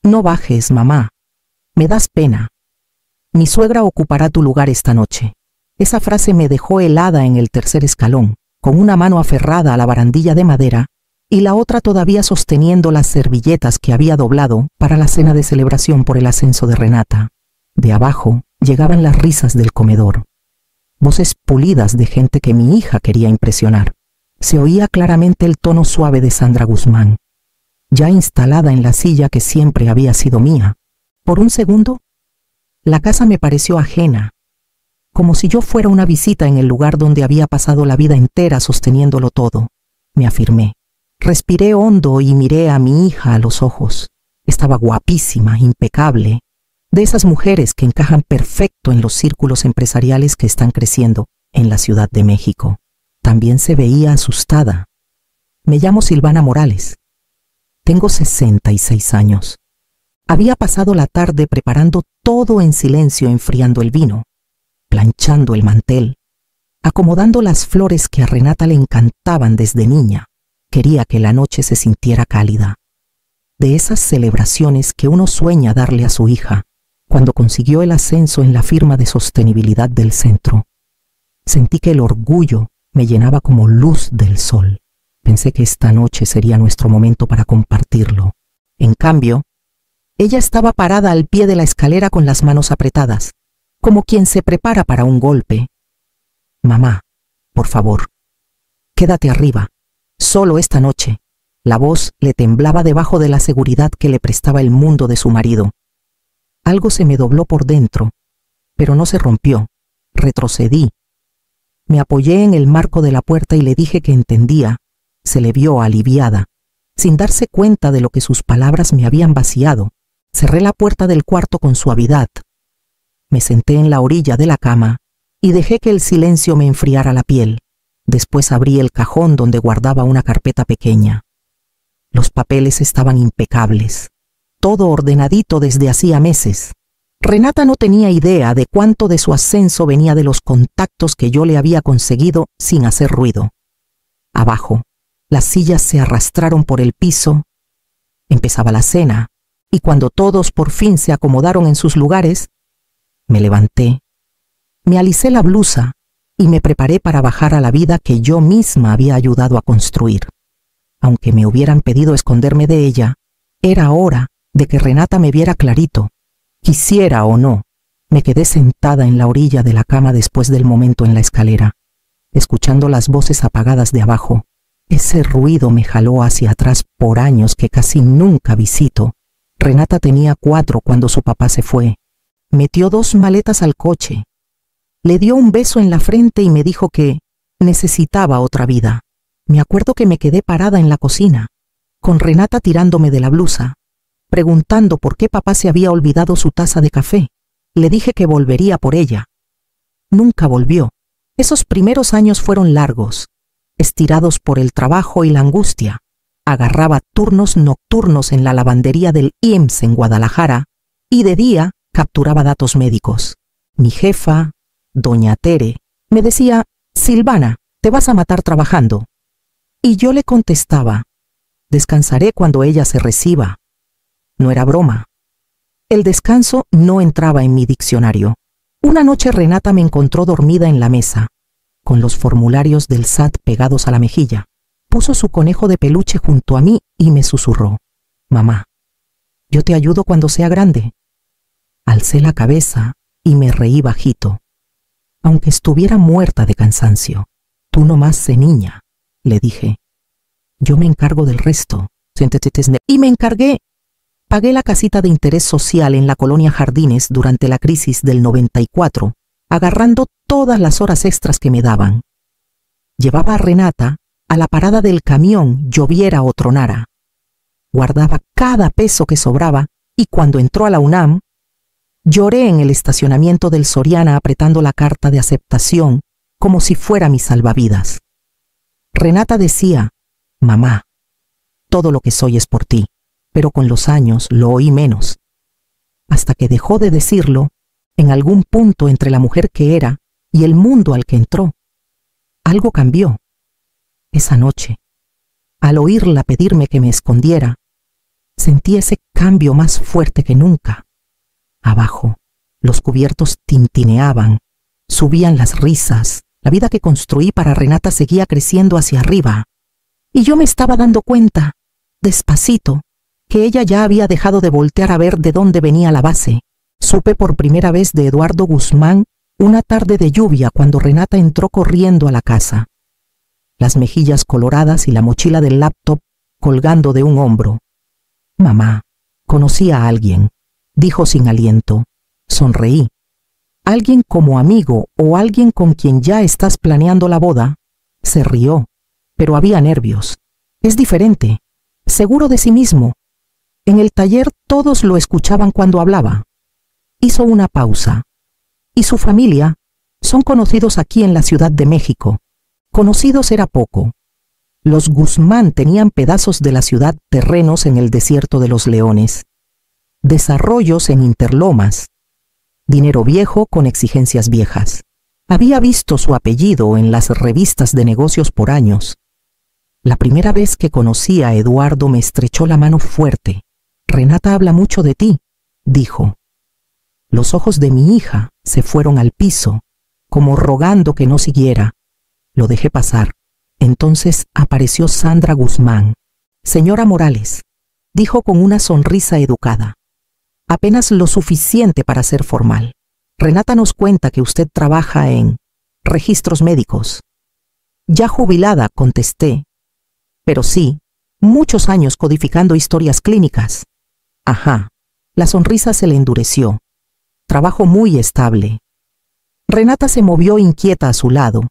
No bajes, mamá. Me das pena. Mi suegra ocupará tu lugar esta noche. Esa frase me dejó helada en el tercer escalón, con una mano aferrada a la barandilla de madera y la otra todavía sosteniendo las servilletas que había doblado para la cena de celebración por el ascenso de Renata. De abajo llegaban las risas del comedor. Voces pulidas de gente que mi hija quería impresionar. Se oía claramente el tono suave de Sandra Guzmán, ya instalada en la silla que siempre había sido mía. Por un segundo, la casa me pareció ajena, como si yo fuera una visita en el lugar donde había pasado la vida entera sosteniéndolo todo. Me afirmé. Respiré hondo y miré a mi hija a los ojos. Estaba guapísima, impecable, de esas mujeres que encajan perfecto en los círculos empresariales que están creciendo en la Ciudad de México. También se veía asustada. Me llamo Silvana Morales. Tengo 66 años. Había pasado la tarde preparando todo en silencio, enfriando el vino, planchando el mantel, acomodando las flores que a Renata le encantaban desde niña. Quería que la noche se sintiera cálida. De esas celebraciones que uno sueña darle a su hija cuando consiguió el ascenso en la firma de sostenibilidad del centro. Sentí que el orgullo me llenaba como luz del sol. Pensé que esta noche sería nuestro momento para compartirlo. En cambio, ella estaba parada al pie de la escalera con las manos apretadas, como quien se prepara para un golpe. Mamá, por favor, quédate arriba, solo esta noche. La voz le temblaba debajo de la seguridad que le prestaba el mundo de su marido. Algo se me dobló por dentro, pero no se rompió. Retrocedí. Me apoyé en el marco de la puerta y le dije que entendía. Se le vio aliviada, sin darse cuenta de lo que sus palabras me habían vaciado. Cerré la puerta del cuarto con suavidad. Me senté en la orilla de la cama y dejé que el silencio me enfriara la piel. Después abrí el cajón donde guardaba una carpeta pequeña. Los papeles estaban impecables, todo ordenadito desde hacía meses. Renata no tenía idea de cuánto de su ascenso venía de los contactos que yo le había conseguido sin hacer ruido. Abajo, las sillas se arrastraron por el piso. Empezaba la cena, y cuando todos por fin se acomodaron en sus lugares, me levanté, me alicé la blusa y me preparé para bajar a la vida que yo misma había ayudado a construir. Aunque me hubieran pedido esconderme de ella, era hora de que Renata me viera clarito. Quisiera o no, me quedé sentada en la orilla de la cama después del momento en la escalera, escuchando las voces apagadas de abajo. Ese ruido me jaló hacia atrás por años que casi nunca visito. Renata tenía 4 cuando su papá se fue. Metió 2 maletas al coche. Le dio un beso en la frente y me dijo que necesitaba otra vida. Me acuerdo que me quedé parada en la cocina, con Renata tirándome de la blusa, preguntando por qué papá se había olvidado su taza de café. Le dije que volvería por ella. Nunca volvió. Esos primeros años fueron largos, estirados por el trabajo y la angustia. Agarraba turnos nocturnos en la lavandería del IMSS en Guadalajara y de día capturaba datos médicos. Mi jefa, doña Tere, me decía: Silvana, te vas a matar trabajando. Y yo le contestaba: descansaré cuando ella se reciba. No era broma. El descanso no entraba en mi diccionario. Una noche Renata me encontró dormida en la mesa, con los formularios del SAT pegados a la mejilla. Puso su conejo de peluche junto a mí y me susurró: mamá, yo te ayudo cuando sea grande. Alcé la cabeza y me reí bajito. Aunque estuviera muerta de cansancio. Tú nomás sé niña, le dije. Yo me encargo del resto. Y me encargué. Pagué la casita de interés social en la colonia Jardines durante la crisis del 94, agarrando todas las horas extras que me daban. Llevaba a Renata a la parada del camión, lloviera o tronara. Guardaba cada peso que sobraba y cuando entró a la UNAM, lloré en el estacionamiento del Soriana apretando la carta de aceptación como si fuera mi salvavidas. Renata decía: mamá, todo lo que soy es por ti, pero con los años lo oí menos. Hasta que dejó de decirlo en algún punto entre la mujer que era y el mundo al que entró. Algo cambió. Esa noche, al oírla pedirme que me escondiera, sentí ese cambio más fuerte que nunca. Abajo, los cubiertos tintineaban, subían las risas. La vida que construí para Renata seguía creciendo hacia arriba. Y yo me estaba dando cuenta, despacito, que ella ya había dejado de voltear a ver de dónde venía la base. Supe por primera vez de Eduardo Guzmán una tarde de lluvia cuando Renata entró corriendo a la casa. Las mejillas coloradas y la mochila del laptop colgando de un hombro. Mamá, conocí a alguien, dijo sin aliento. Sonreí. ¿Alguien como amigo o alguien con quien ya estás planeando la boda? Se rió, pero había nervios. Es diferente, seguro de sí mismo. En el taller todos lo escuchaban cuando hablaba. Hizo una pausa. Y su familia son conocidos aquí en la Ciudad de México. Conocidos era poco. Los Guzmán tenían pedazos de la ciudad, terrenos en el desierto de los Leones, desarrollos en Interlomas, dinero viejo con exigencias viejas. Había visto su apellido en las revistas de negocios por años. La primera vez que conocí a Eduardo me estrechó la mano fuerte. Renata habla mucho de ti, dijo. Los ojos de mi hija se fueron al piso, como rogando que no siguiera. Lo dejé pasar. Entonces apareció Sandra Guzmán. Señora Morales, dijo con una sonrisa educada. Apenas lo suficiente para ser formal. Renata nos cuenta que usted trabaja en registros médicos. Ya jubilada, contesté. Pero sí, muchos años codificando historias clínicas. Ajá, la sonrisa se le endureció. Trabajo muy estable. Renata se movió inquieta a su lado,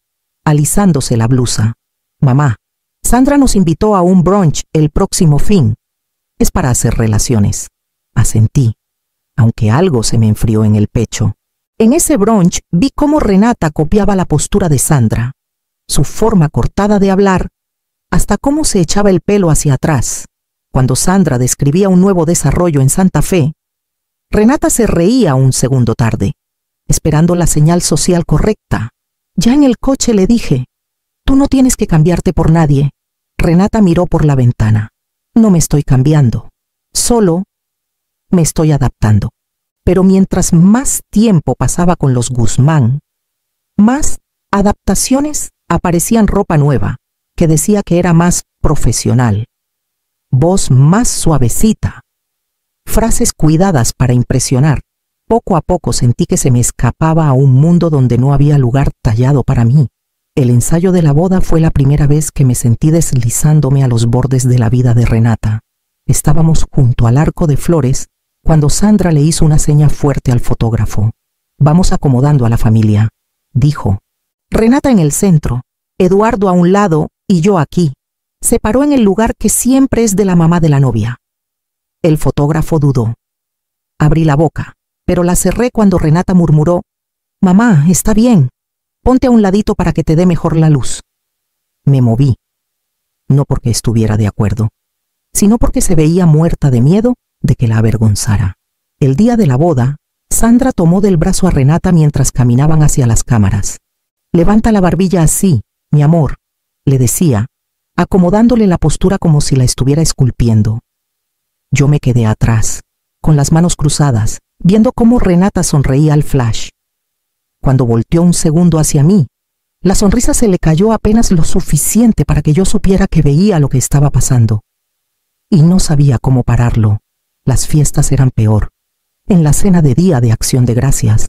alisándose la blusa. Mamá, Sandra nos invitó a un brunch el próximo fin. Es para hacer relaciones. Asentí, aunque algo se me enfrió en el pecho. En ese brunch vi cómo Renata copiaba la postura de Sandra, su forma cortada de hablar, hasta cómo se echaba el pelo hacia atrás. Cuando Sandra describía un nuevo desarrollo en Santa Fe, Renata se reía un segundo tarde, esperando la señal social correcta. Ya en el coche le dije, tú no tienes que cambiarte por nadie. Renata miró por la ventana. No me estoy cambiando, solo me estoy adaptando. Pero mientras más tiempo pasaba con los Guzmán, más adaptaciones aparecían. Ropa nueva, que decía que era más profesional, voz más suavecita, frases cuidadas para impresionar. Poco a poco sentí que se me escapaba a un mundo donde no había lugar tallado para mí. El ensayo de la boda fue la primera vez que me sentí deslizándome a los bordes de la vida de Renata. Estábamos junto al arco de flores cuando Sandra le hizo una seña fuerte al fotógrafo. Vamos acomodando a la familia, dijo. Renata en el centro, Eduardo a un lado y yo aquí. Se paró en el lugar que siempre es de la mamá de la novia. El fotógrafo dudó. Abrí la boca, pero la cerré cuando Renata murmuró, «Mamá, está bien. Ponte a un ladito para que te dé mejor la luz». Me moví, no porque estuviera de acuerdo, sino porque se veía muerta de miedo de que la avergonzara. El día de la boda, Sandra tomó del brazo a Renata mientras caminaban hacia las cámaras. «Levanta la barbilla así, mi amor», le decía, acomodándole la postura como si la estuviera esculpiendo. Yo me quedé atrás, con las manos cruzadas, viendo cómo Renata sonreía al flash. Cuando volteó un segundo hacia mí, la sonrisa se le cayó apenas lo suficiente para que yo supiera que veía lo que estaba pasando. Y no sabía cómo pararlo. Las fiestas eran peor. En la cena de Día de Acción de Gracias,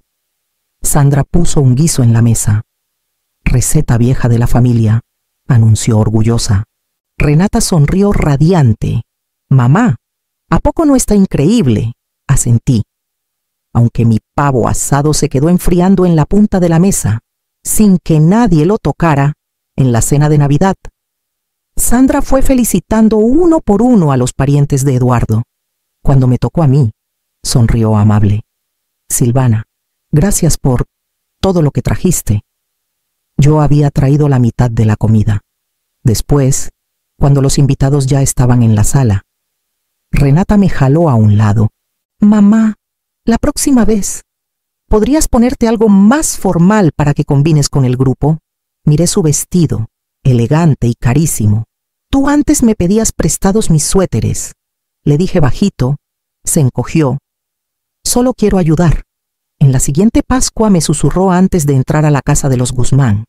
Sandra puso un guiso en la mesa. «Receta vieja de la familia», anunció orgullosa. Renata sonrió radiante. «Mamá, ¿a poco no está increíble?», asentí. Aunque mi pavo asado se quedó enfriando en la punta de la mesa, sin que nadie lo tocara, en la cena de Navidad. Sandra fue felicitando uno por uno a los parientes de Eduardo. Cuando me tocó a mí, sonrió amable. «Silvana, gracias por todo lo que trajiste». Yo había traído la mitad de la comida. Después, cuando los invitados ya estaban en la sala, Renata me jaló a un lado. «Mamá, la próxima vez, ¿podrías ponerte algo más formal para que combines con el grupo?» Miré su vestido, elegante y carísimo. «Tú antes me pedías prestados mis suéteres», le dije bajito, Se encogió. Solo quiero ayudar. En la siguiente Pascua me susurró antes de entrar a la casa de los Guzmán.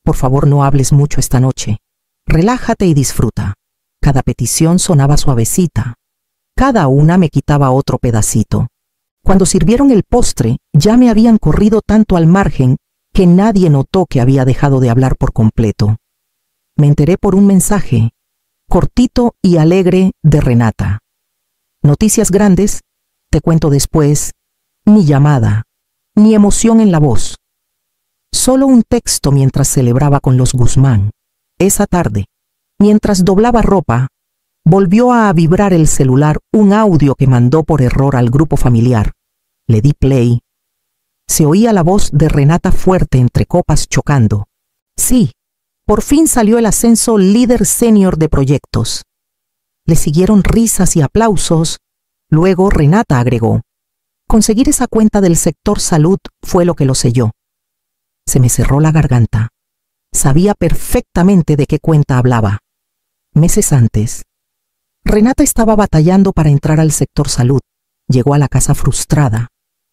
Por favor, no hables mucho esta noche. Relájate y disfruta. Cada petición sonaba suavecita. Cada una me quitaba otro pedacito. Cuando sirvieron el postre, ya me habían corrido tanto al margen que nadie notó que había dejado de hablar por completo. Me enteré por un mensaje, cortito y alegre, de Renata. Noticias grandes, te cuento después, ni llamada, ni emoción en la voz. Solo un texto mientras celebraba con los Guzmán. Esa tarde, mientras doblaba ropa, volvió a vibrar el celular un audio que mandó por error al grupo familiar. Le di play. Se oía la voz de Renata fuerte entre copas chocando. Sí, por fin salió el ascenso líder senior de proyectos. Le siguieron risas y aplausos. Luego Renata agregó: conseguir esa cuenta del sector salud fue lo que lo selló. Se me cerró la garganta. Sabía perfectamente de qué cuenta hablaba. Meses antes, Renata estaba batallando para entrar al sector salud. Llegó a la casa frustrada,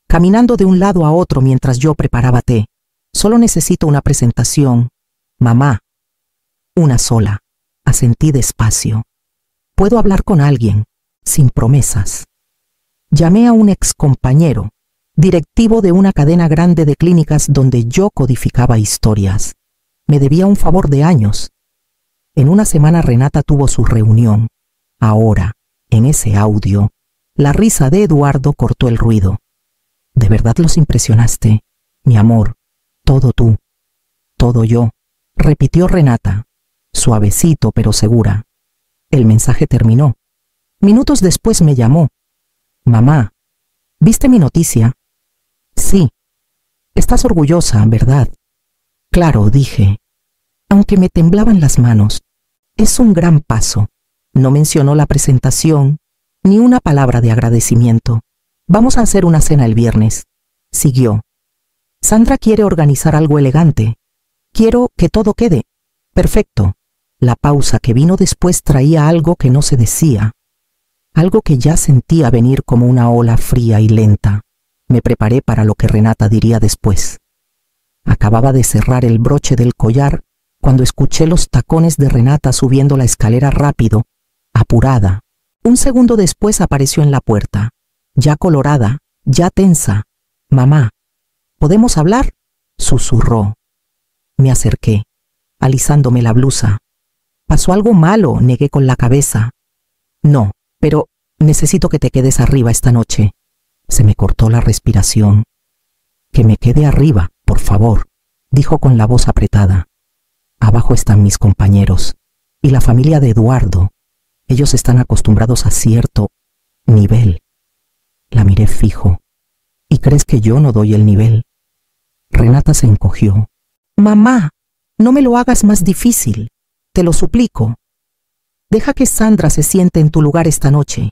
caminando de un lado a otro mientras yo preparaba té. Solo necesito una presentación. Mamá. Una sola. Asentí despacio. Puedo hablar con alguien, sin promesas. Llamé a un excompañero, directivo de una cadena grande de clínicas donde yo codificaba historias. Me debía un favor de años. En una semana Renata tuvo su reunión. Ahora, en ese audio, la risa de Eduardo cortó el ruido. ¿De verdad los impresionaste? Mi amor, todo tú, todo yo, repitió Renata, suavecito pero segura. El mensaje terminó. Minutos después me llamó. Mamá, ¿viste mi noticia? Sí. Estás orgullosa, ¿verdad? Claro, dije, aunque me temblaban las manos. Es un gran paso. No mencionó la presentación, ni una palabra de agradecimiento. Vamos a hacer una cena el viernes. Siguió. Sandra quiere organizar algo elegante. Quiero que todo quede perfecto. La pausa que vino después traía algo que no se decía. Algo que ya sentía venir como una ola fría y lenta. Me preparé para lo que Renata diría después. Acababa de cerrar el broche del collar cuando escuché los tacones de Renata subiendo la escalera rápido, apurada. Un segundo después apareció en la puerta, ya colorada, ya tensa. Mamá, ¿podemos hablar? Susurró. Me acerqué, alisándome la blusa. ¿Pasó algo malo?, negué con la cabeza. No, pero necesito que te quedes arriba esta noche. Se me cortó la respiración. Que me quede arriba, por favor, dijo con la voz apretada. Abajo están mis compañeros y la familia de Eduardo. Ellos están acostumbrados a cierto nivel. La miré fijo. ¿Y crees que yo no doy el nivel? Renata se encogió. Mamá, no me lo hagas más difícil. Te lo suplico. Deja que Sandra se siente en tu lugar esta noche.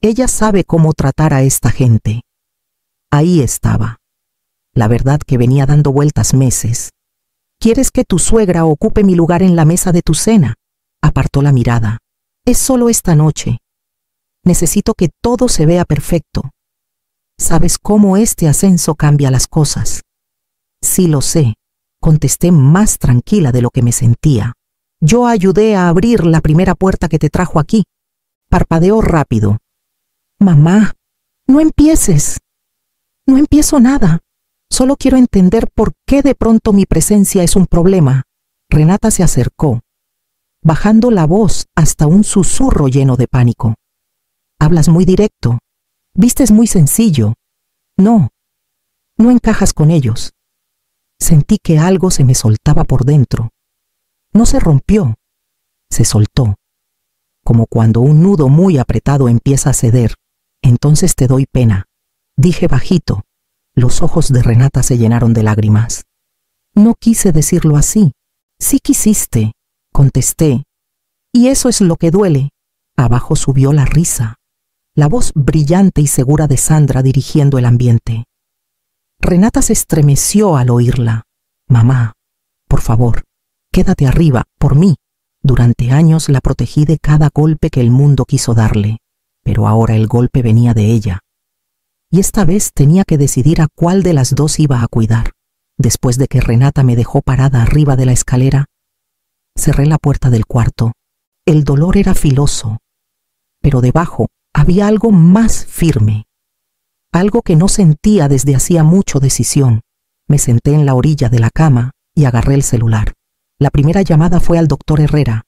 Ella sabe cómo tratar a esta gente. Ahí estaba. La verdad que venía dando vueltas meses. ¿Quieres que tu suegra ocupe mi lugar en la mesa de tu cena? Apartó la mirada. Es solo esta noche. Necesito que todo se vea perfecto. ¿Sabes cómo este ascenso cambia las cosas? Sí lo sé, contesté más tranquila de lo que me sentía. Yo ayudé a abrir la primera puerta que te trajo aquí. Parpadeó rápido. Mamá, no empieces. No empiezo nada. Solo quiero entender por qué de pronto mi presencia es un problema. Renata se acercó, bajando la voz hasta un susurro lleno de pánico. Hablas muy directo. Vistes muy sencillo. No encajas con ellos. Sentí que algo se me soltaba por dentro. No se rompió, se soltó. Como cuando un nudo muy apretado empieza a ceder. Entonces te doy pena, dije bajito. Los ojos de Renata se llenaron de lágrimas. No quise decirlo así. Sí quisiste, contesté. Y eso es lo que duele. Abajo subió la risa, la voz brillante y segura de Sandra dirigiendo el ambiente. Renata se estremeció al oírla. Mamá, por favor, quédate arriba, por mí. Durante años la protegí de cada golpe que el mundo quiso darle. pero ahora el golpe venía de ella. Y esta vez tenía que decidir a cuál de las dos iba a cuidar. Después de que Renata me dejó parada arriba de la escalera, cerré la puerta del cuarto. El dolor era filoso, pero debajo había algo más firme, algo que no sentía desde hacía mucho decisión. Me senté en la orilla de la cama y agarré el celular. La primera llamada fue al doctor Herrera,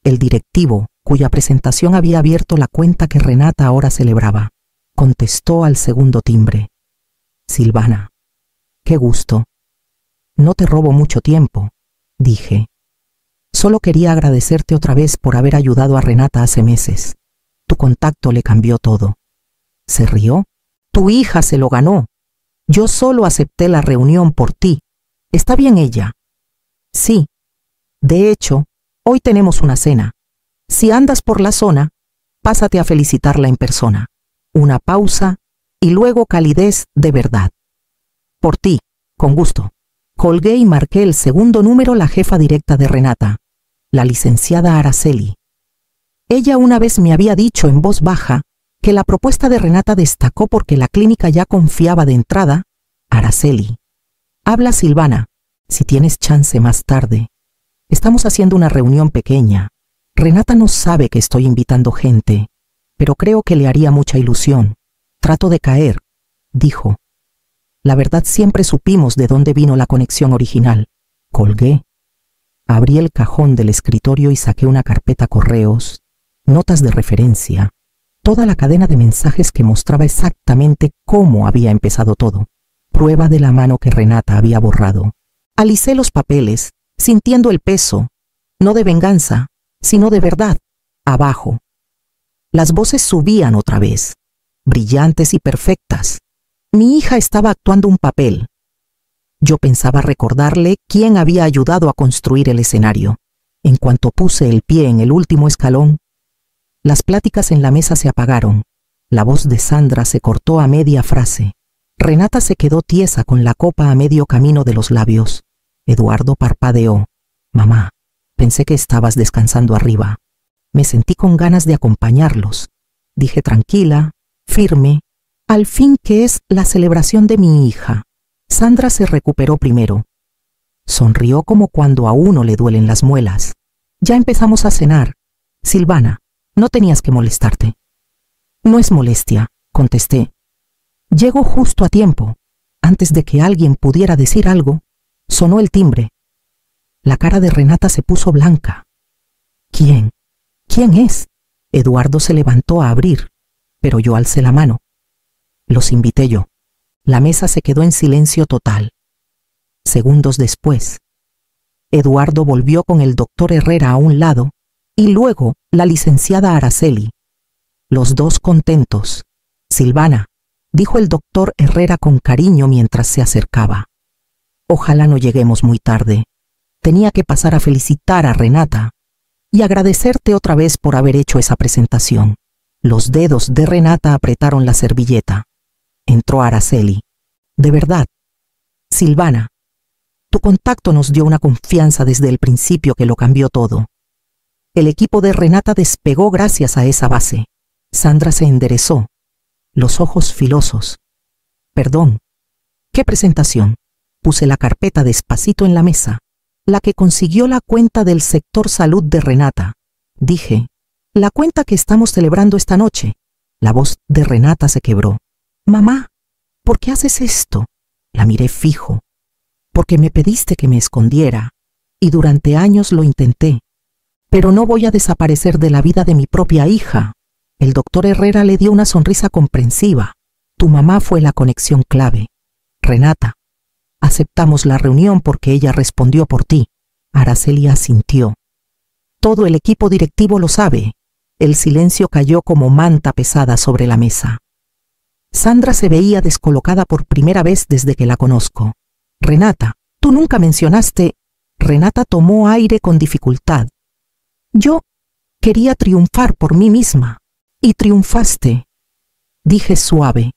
el directivo cuya presentación había abierto la cuenta que Renata ahora celebraba. Contestó al segundo timbre. Silvana, qué gusto. No te robo mucho tiempo, dije. Solo quería agradecerte otra vez por haber ayudado a Renata hace meses. Tu contacto le cambió todo. Se rió. Tu hija se lo ganó. Yo solo acepté la reunión por ti. ¿Está bien ella? Sí. De hecho, hoy tenemos una cena. Si andas por la zona, pásate a felicitarla en persona. Una pausa y luego calidez de verdad. Por ti, con gusto. Colgué y marqué el segundo número la jefa directa de Renata, la licenciada Araceli. Ella una vez me había dicho en voz baja que la propuesta de Renata destacó porque la clínica ya confiaba de entrada. Araceli. Habla Silvana, si tienes chance más tarde. Estamos haciendo una reunión pequeña. Renata no sabe que estoy invitando gente, pero creo que le haría mucha ilusión. Trato de caer, dijo. La verdad siempre supimos de dónde vino la conexión original. Colgué. Abrí el cajón del escritorio y saqué una carpeta correos, notas de referencia, toda la cadena de mensajes que mostraba exactamente cómo había empezado todo. Prueba de la mano que Renata había borrado. Alicé los papeles, sintiendo el peso, no de venganza, sino de verdad, abajo. Las voces subían otra vez, brillantes y perfectas. Mi hija estaba actuando un papel. Yo pensaba recordarle quién había ayudado a construir el escenario. En cuanto puse el pie en el último escalón, las pláticas en la mesa se apagaron. La voz de Sandra se cortó a media frase. Renata se quedó tiesa con la copa a medio camino de los labios. Eduardo parpadeó. Mamá, pensé que estabas descansando arriba. Me sentí con ganas de acompañarlos. Dije tranquila, firme, al fin que es la celebración de mi hija. Sandra se recuperó primero. Sonrió como cuando a uno le duelen las muelas. Ya empezamos a cenar. Silvana, no tenías que molestarte. No es molestia, contesté. Llego justo a tiempo. Antes de que alguien pudiera decir algo, sonó el timbre. La cara de Renata se puso blanca. ¿Quién? ¿Quién es? Eduardo se levantó a abrir, pero yo alcé la mano. Los invité yo. La mesa se quedó en silencio total. Segundos después, Eduardo volvió con el doctor Herrera a un lado y luego la licenciada Araceli. Los dos contentos. Silvana, dijo el doctor Herrera con cariño mientras se acercaba. Ojalá no lleguemos muy tarde. Tenía que pasar a felicitar a Renata y agradecerte otra vez por haber hecho esa presentación. Los dedos de Renata apretaron la servilleta. Entró Araceli. De verdad, Silvana, tu contacto nos dio una confianza desde el principio que lo cambió todo. El equipo de Renata despegó gracias a esa base. Sandra se enderezó, los ojos filosos. Perdón, ¿qué presentación? Puse la carpeta despacito en la mesa, la que consiguió la cuenta del sector salud de Renata. Dije, la cuenta que estamos celebrando esta noche. La voz de Renata se quebró. Mamá, ¿por qué haces esto? La miré fijo. Porque me pediste que me escondiera, y durante años lo intenté. Pero no voy a desaparecer de la vida de mi propia hija. El doctor Herrera le dio una sonrisa comprensiva. Tu mamá fue la conexión clave. Renata, aceptamos la reunión porque ella respondió por ti. Araceli asintió. Todo el equipo directivo lo sabe. El silencio cayó como manta pesada sobre la mesa. Sandra se veía descolocada por primera vez desde que la conozco. Renata, tú nunca mencionaste. Renata tomó aire con dificultad. Yo quería triunfar por mí misma. Y triunfaste, dije suave.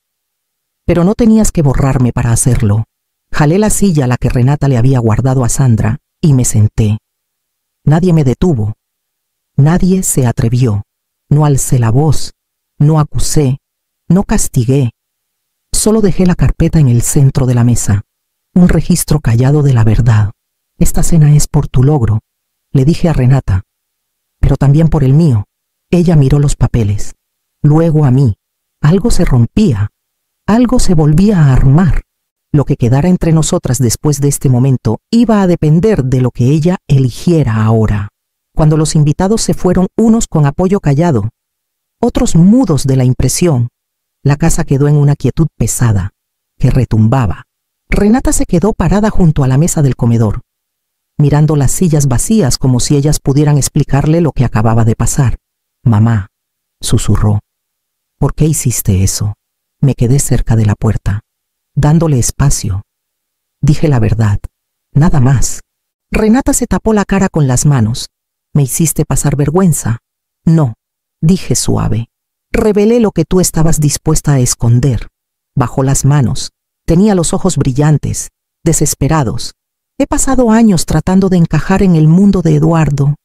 Pero no tenías que borrarme para hacerlo. Jalé la silla a la que Renata le había guardado a Sandra y me senté. Nadie me detuvo. Nadie se atrevió. No alcé la voz. No acusé, no castigué. Solo dejé la carpeta en el centro de la mesa, un registro callado de la verdad. Esta cena es por tu logro, le dije a Renata, pero también por el mío. Ella miró los papeles, luego a mí. Algo se rompía, algo se volvía a armar. Lo que quedara entre nosotras después de este momento iba a depender de lo que ella eligiera ahora. Cuando los invitados se fueron, unos con apoyo callado, otros mudos de la impresión, la casa quedó en una quietud pesada, que retumbaba. Renata se quedó parada junto a la mesa del comedor, mirando las sillas vacías como si ellas pudieran explicarle lo que acababa de pasar. Mamá, susurró, ¿por qué hiciste eso? Me quedé cerca de la puerta, dándole espacio. Dije la verdad, nada más. Renata se tapó la cara con las manos. ¿Me hiciste pasar vergüenza? No, dije suave. Revelé lo que tú estabas dispuesta a esconder. Bajó las manos. Tenía los ojos brillantes, desesperados. He pasado años tratando de encajar en el mundo de Eduardo.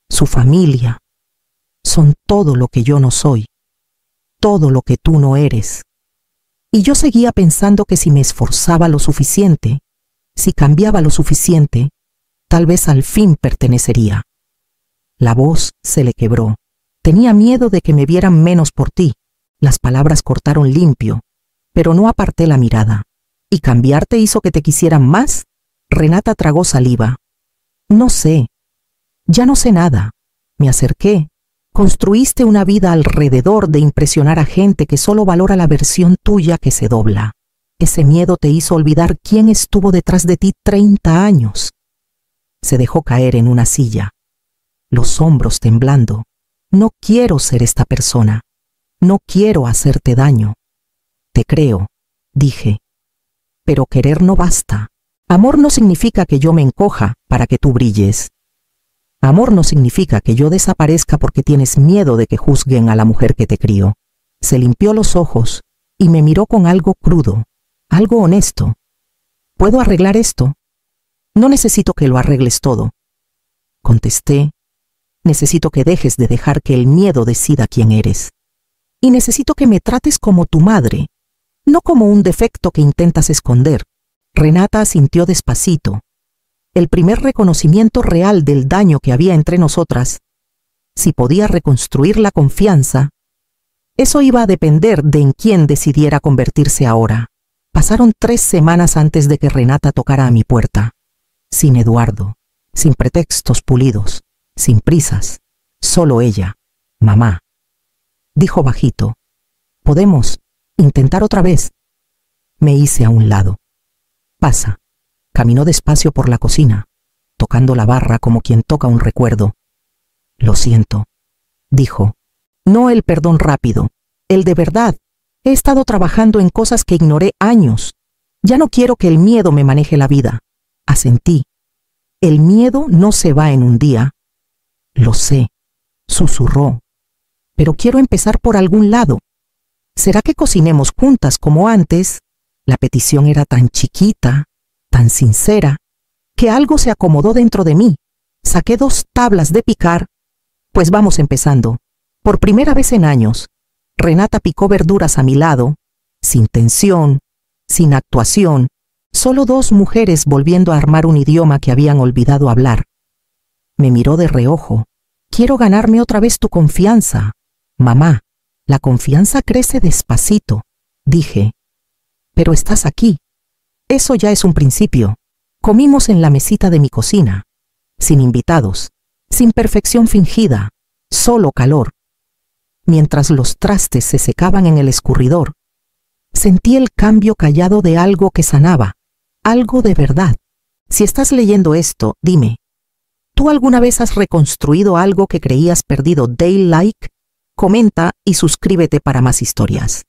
Su familia. Son todo lo que yo no soy. Todo lo que tú no eres. Y yo seguía pensando que si me esforzaba lo suficiente, si cambiaba lo suficiente, tal vez al fin pertenecería. La voz se le quebró. Tenía miedo de que me vieran menos por ti. Las palabras cortaron limpio, pero no aparté la mirada. ¿Y cambiarte hizo que te quisieran más? Renata tragó saliva. No sé. Ya no sé nada. Me acerqué. Construiste una vida alrededor de impresionar a gente que solo valora la versión tuya que se dobla. Ese miedo te hizo olvidar quién estuvo detrás de ti 30 años. Se dejó caer en una silla, los hombros temblando. No quiero ser esta persona. No quiero hacerte daño. Te creo, dije. Pero querer no basta. Amor no significa que yo me encoja para que tú brilles. Amor no significa que yo desaparezca porque tienes miedo de que juzguen a la mujer que te crió. Se limpió los ojos y me miró con algo crudo, algo honesto. ¿Puedo arreglar esto? No necesito que lo arregles todo. Contesté. Necesito que dejes de dejar que el miedo decida quién eres. Y necesito que me trates como tu madre, no como un defecto que intentas esconder. Renata asintió despacito. El primer reconocimiento real del daño que había entre nosotras. Si podía reconstruir la confianza, eso iba a depender de en quién decidiera convertirse ahora. Pasaron 3 semanas antes de que Renata tocara a mi puerta. Sin Eduardo, sin pretextos pulidos, sin prisas, solo ella, mamá. Dijo bajito, ¿podemos intentar otra vez? Me hice a un lado. Pasa. Caminó despacio por la cocina, tocando la barra como quien toca un recuerdo. Lo siento, dijo. No el perdón rápido, el de verdad. He estado trabajando en cosas que ignoré años. Ya no quiero que el miedo me maneje la vida. Asentí. El miedo no se va en un día. Lo sé, susurró. Pero quiero empezar por algún lado. ¿Será que cocinemos juntas como antes? La petición era tan chiquita, tan sincera, que algo se acomodó dentro de mí. Saqué 2 tablas de picar. Pues vamos empezando. Por primera vez en años, Renata picó verduras a mi lado, sin tensión, sin actuación, solo 2 mujeres volviendo a armar un idioma que habían olvidado hablar. Me miró de reojo. Quiero ganarme otra vez tu confianza. Mamá, la confianza crece despacito, dije. Pero estás aquí. Eso ya es un principio. Comimos en la mesita de mi cocina, sin invitados, sin perfección fingida, solo calor. Mientras los trastes se secaban en el escurridor, sentí el cambio callado de algo que sanaba, algo de verdad. Si estás leyendo esto, dime, ¿tú alguna vez has reconstruido algo que creías perdido? Dale like, comenta y suscríbete para más historias.